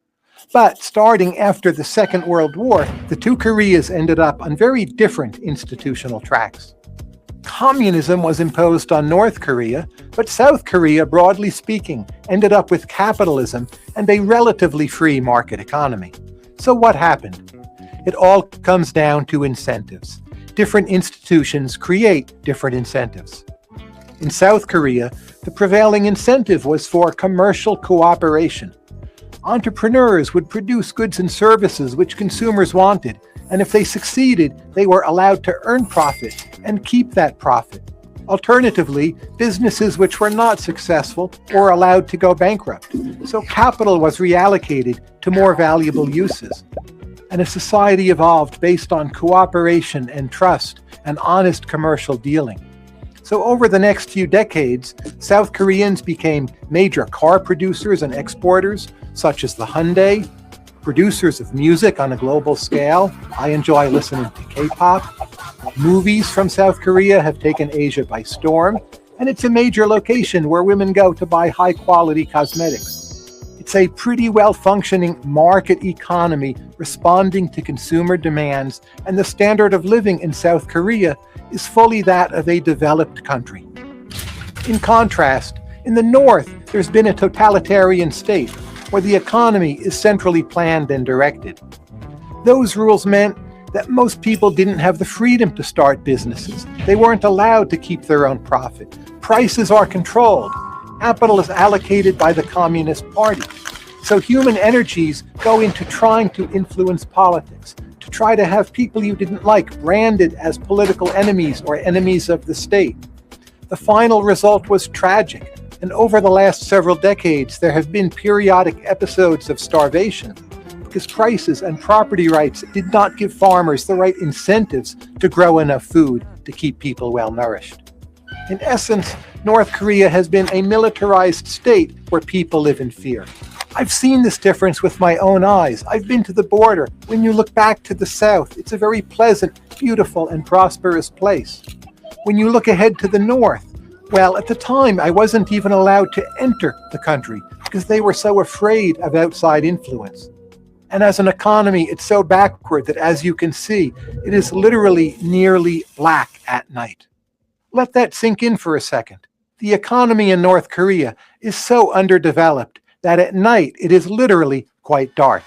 But starting after the Second World War, the two Koreas ended up on very different institutional tracks. Communism was imposed on North Korea, but South Korea, broadly speaking, ended up with capitalism and a relatively free market economy. So what happened? It all comes down to incentives. Different institutions create different incentives. In South Korea, the prevailing incentive was for commercial cooperation. Entrepreneurs would produce goods and services which consumers wanted, and if they succeeded, they were allowed to earn profit and keep that profit. Alternatively, businesses which were not successful were allowed to go bankrupt, so capital was reallocated to more valuable uses. And a society evolved based on cooperation and trust and honest commercial dealing. So over the next few decades, South Koreans became major car producers and exporters, such as the Hyundai, producers of music on a global scale. I enjoy listening to K-pop. Movies from South Korea have taken Asia by storm, and it's a major location where women go to buy high-quality cosmetics. It's a pretty well-functioning market economy responding to consumer demands, and the standard of living in South Korea is fully that of a developed country. In contrast, in the North, there's been a totalitarian state where the economy is centrally planned and directed. Those rules meant that most people didn't have the freedom to start businesses. They weren't allowed to keep their own profit. Prices are controlled. Capital is allocated by the Communist Party. So human energies go into trying to influence politics, to try to have people you didn't like branded as political enemies or enemies of the state. The final result was tragic, and over the last several decades there have been periodic episodes of starvation because prices and property rights did not give farmers the right incentives to grow enough food to keep people well nourished. In essence, North Korea has been a militarized state where people live in fear. I've seen this difference with my own eyes. I've been to the border. When you look back to the south, it's a very pleasant, beautiful, and prosperous place. When you look ahead to the north, well, at the time, I wasn't even allowed to enter the country because they were so afraid of outside influence. And as an economy, it's so backward that, as you can see, it is literally nearly black at night. Let that sink in for a second. The economy in North Korea is so underdeveloped that at night it is literally quite dark.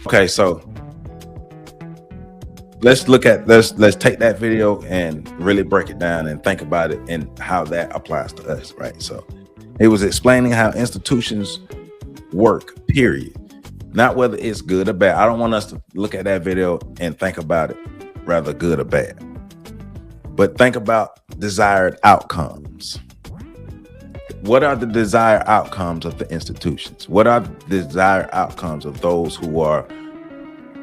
Okay, so let's take that video and really break it down and think about it and how that applies to us, right? So it was explaining how institutions work, period. Not whether it's good or bad. I don't want us to look at that video and think about it rather good or bad, but think about desired outcomes. What are the desired outcomes of the institutions? What are the desired outcomes of those who are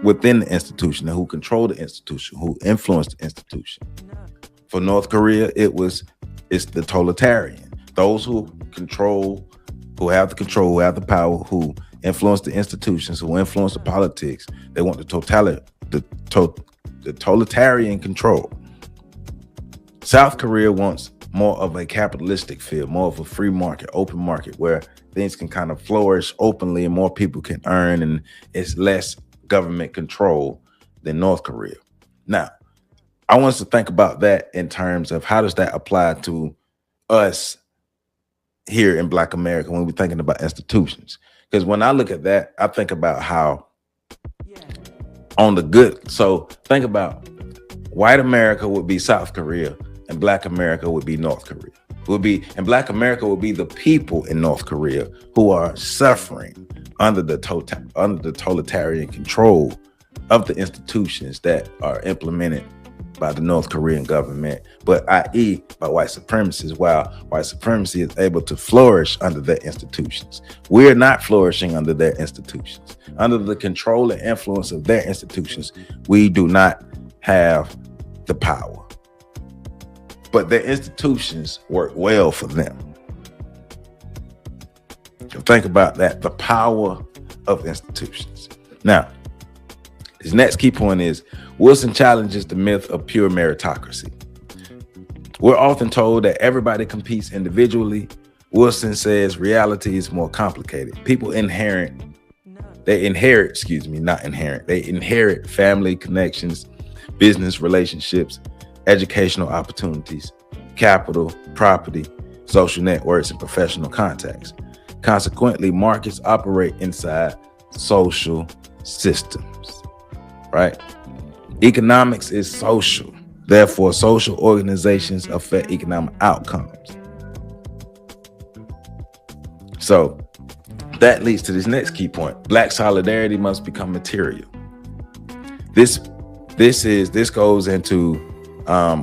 within the institution and who control the institution, who influence the institution? For North Korea, it's the totalitarian. Those who control, who have the control, who have the power, who influence the institutions, who influence the politics. They want the totalitarian control. South Korea wants more of a capitalistic field, more of a free market, open market, where things can kind of flourish openly and more people can earn, and it's less government control than North Korea. Now, I want us to think about that in terms of how does that apply to us here in Black America when we're thinking about institutions. Because when I look at that, I think about how on the good, so think about white America would be South Korea and Black America would be North Korea. and Black America will be the people in North Korea who are suffering under the totalitarian control of the institutions that are implemented by the North Korean government, but i.e. by white supremacists, while white supremacy is able to flourish under their institutions. We're not flourishing under their institutions. Under the control and influence of their institutions, we do not have the power. But their institutions work well for them. So think about that, the power of institutions. Now, his next key point is Wilson challenges the myth of pure meritocracy. We're often told that everybody competes individually. Wilson says reality is more complicated. People inherit family connections, business relationships, educational opportunities, capital, property, social networks, and professional contacts. Consequently, markets operate inside social systems, right? Economics is social. Therefore, social organizations affect economic outcomes. So that leads to this next key point. Black solidarity must become material. This goes into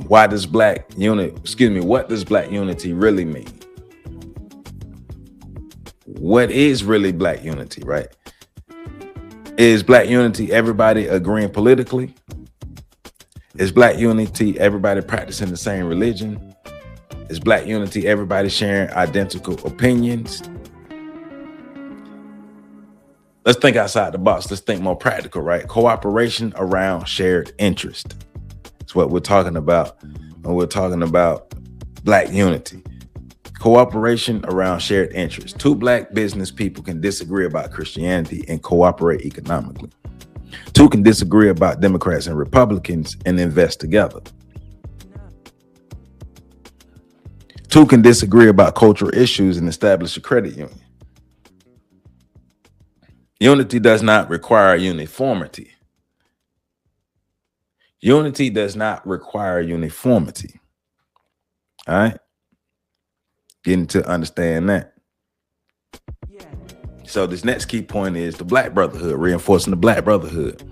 what does black unity really mean? What is really black unity, right? Is black unity everybody agreeing politically? Is black unity everybody practicing the same religion? Is black unity everybody sharing identical opinions? Let's think outside the box. Let's think more practical, right? Cooperation around shared interest. That's what we're talking about when we're talking about black unity. Cooperation around shared interest. Two black business people can disagree about Christianity and cooperate economically. Two can disagree about Democrats and Republicans and invest together. Two can disagree about cultural issues and establish a credit union. Unity does not require uniformity. Unity does not require uniformity. All right? Getting to understand that. So this next key point is the Black Brotherhood, reinforcing the Black Brotherhood.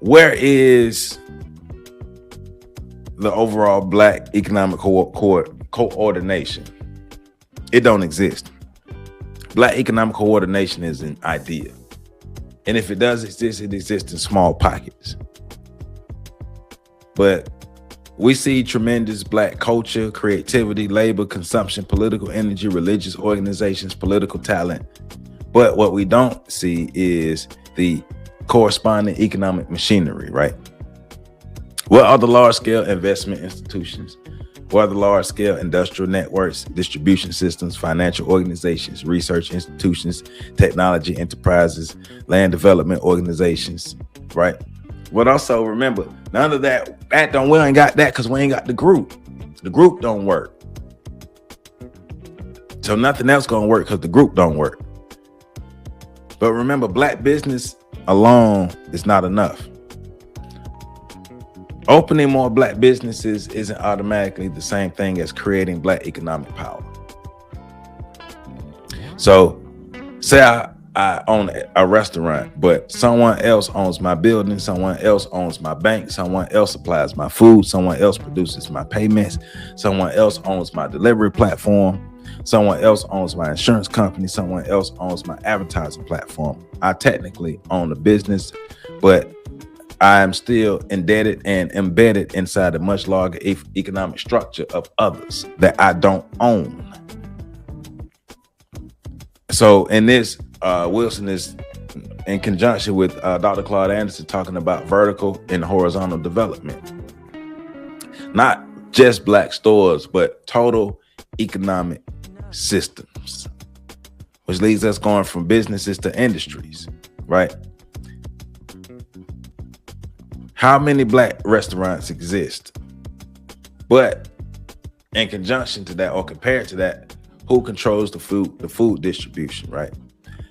Where is the overall Black economic coordination? It don't exist. Black economic coordination is an idea. And if it does exist, it exists in small pockets. But we see tremendous Black culture, creativity, labor, consumption, political energy, religious organizations, political talent. But what we don't see is the corresponding economic machinery, right? What are the large-scale investment institutions? What are the large-scale industrial networks, distribution systems, financial organizations, research institutions, technology enterprises, land development organizations, right? But also remember, none of that we ain't got that because we ain't got the group. The group don't work. So nothing else gonna work because the group don't work. But remember, Black business alone is not enough. Opening more Black businesses isn't automatically the same thing as creating Black economic power. So say I own a restaurant, but someone else owns my building, someone else owns my bank, someone else supplies my food, someone else produces my payments, someone else owns my delivery platform, someone else owns my insurance company, someone else owns my advertising platform. I technically own a business, but I am still indebted and embedded inside a much larger economic structure of others that I don't own. So in this, Wilson is in conjunction with Dr. Claude Anderson talking about vertical and horizontal development. Not just Black stores, but total economic systems, which leads us going from businesses to industries, right? How many Black restaurants exist? But in conjunction to that, or compared to that, who controls the food distribution, right?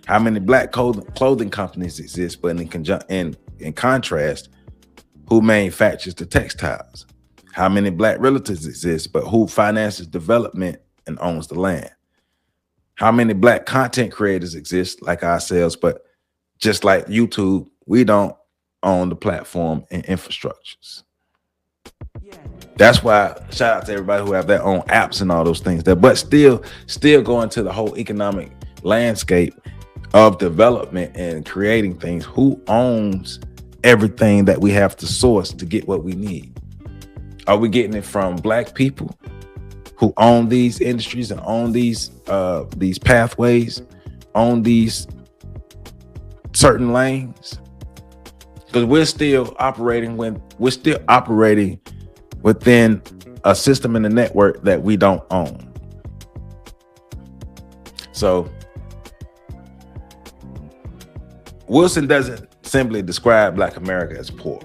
How many Black clothing companies exist, but in contrast, who manufactures the textiles? How many black relatives exist, but who finances development and owns the land? How many black content creators exist like ourselves, but just like YouTube, we don't own the platform and infrastructures. That's why shout out to everybody who have their own apps and all those things there, but still going to the whole economic landscape of development and creating things. Who owns everything that we have to source to get what we need? Are we getting it from black people who own these industries and own these pathways, own these certain lanes? Because we're still operating within a system and a network that we don't own. So Wilson doesn't simply describe Black America as poor.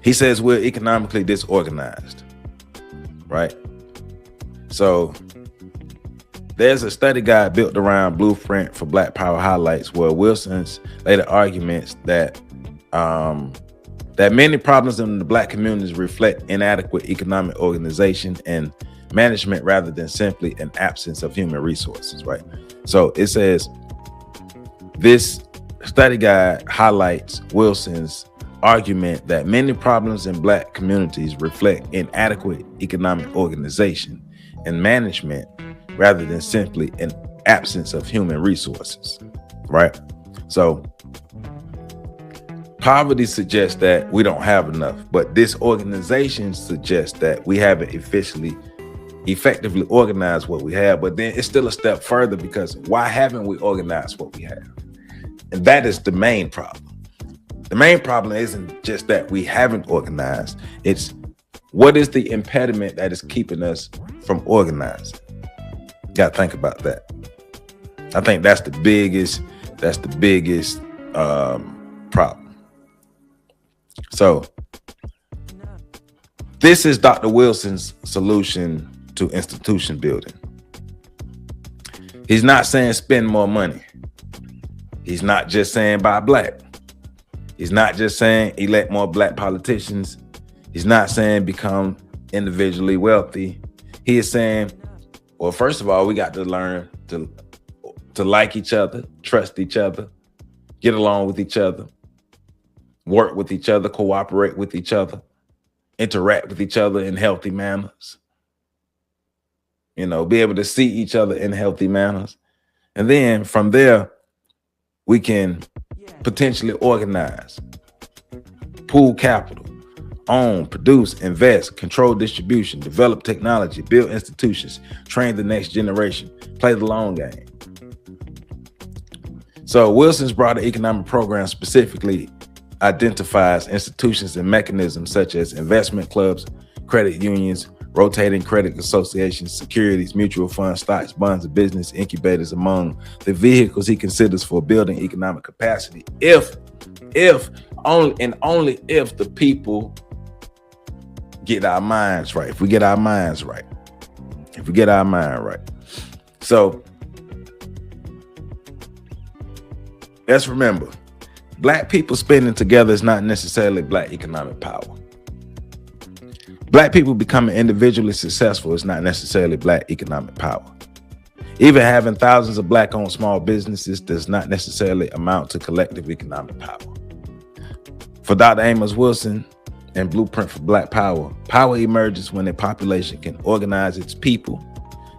He says we're economically disorganized, right? So there's a study guide built around Blueprint for Black Power highlights where Wilson's later arguments that that many problems in the Black communities reflect inadequate economic organization and management rather than simply an absence of human resources, right? So it says this study guide highlights Wilson's argument that many problems in Black communities reflect inadequate economic organization and management rather than simply an absence of human resources, right? So poverty suggests that we don't have enough, but disorganization suggests that we haven't effectively organized what we have. But then it's still a step further, because why haven't we organized what we have? And that is the main problem. The main problem isn't just that we haven't organized. It's what is the impediment that is keeping us from organizing? Got to think about that. I think that's the biggest problem. So this is Dr. Wilson's solution to institution building. He's not saying spend more money. He's not just saying buy black. He's not just saying elect more black politicians. He's not saying become individually wealthy. He is saying, well, first of all, we got to learn to like each other, trust each other, get along with each other, work with each other, cooperate with each other, interact with each other in healthy manners. You know, be able to see each other in healthy manners. And then from there, we can potentially organize, pool capital, own, produce, invest, control distribution, develop technology, build institutions, train the next generation, play the long game. So Wilson's broader economic program specifically identifies institutions and mechanisms such as investment clubs, credit unions, rotating credit associations, securities, mutual funds, stocks, bonds, and business incubators among the vehicles he considers for building economic capacity. If only if the people get our minds right. If we get our minds right. If we get our mind right. So let's remember, black people spending together is not necessarily black economic power. Black people becoming individually successful is not necessarily black economic power. Even having thousands of black-owned small businesses does not necessarily amount to collective economic power. For Dr. Amos Wilson and Blueprint for Black Power, power emerges when a population can organize its people,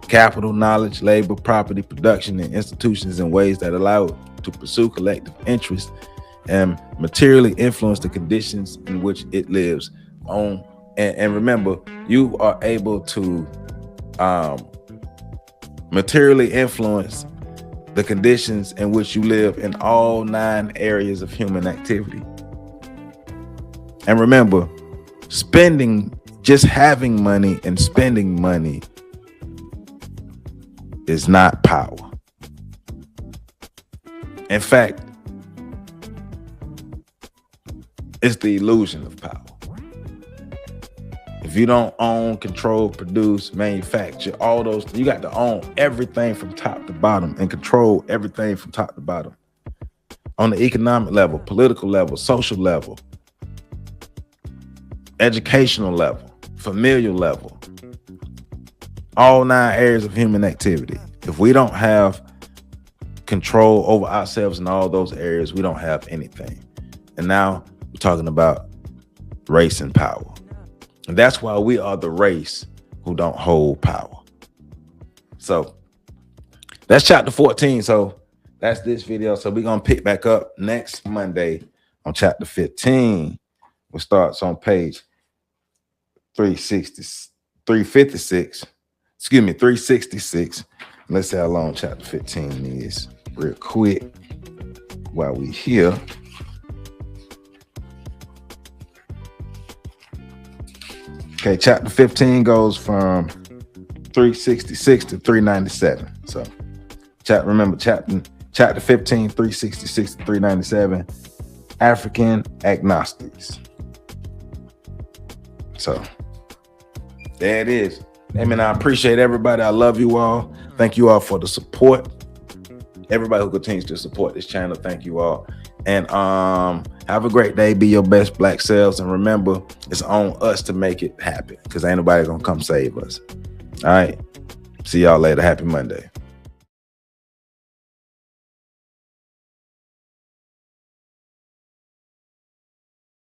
capital, knowledge, labor, property, production, and institutions in ways that allow it to pursue collective interests and materially influence the conditions in which it lives on. And remember, you are able to materially influence the conditions in which you live in all 9 areas of human activity. And remember, just having money and spending money is not power. In fact, it's the illusion of power. If you don't own, control, produce, manufacture, all those, you got to own everything from top to bottom and control everything from top to bottom. On the economic level, political level, social level. educational level, familial level, all 9 areas of human activity. If we don't have control over ourselves in all those areas, we don't have anything. And now we're talking about race and power. And that's why we are the race who don't hold power. So that's chapter 14. So that's this video. So we're going to pick back up next Monday on chapter 15, which starts on page 366. Let's see how long chapter 15 is real quick while we here. Okay, chapter 15 goes from 366 to 397. So remember chapter 15, 366 to 397, African agnostics. So there it is. Amen. I appreciate everybody. I love you all. Thank you all for the support. Everybody who continues to support this channel, thank you all. And have a great day. Be your best black selves. And remember, it's on us to make it happen, because ain't nobody gonna come save us. All right. See y'all later. Happy Monday.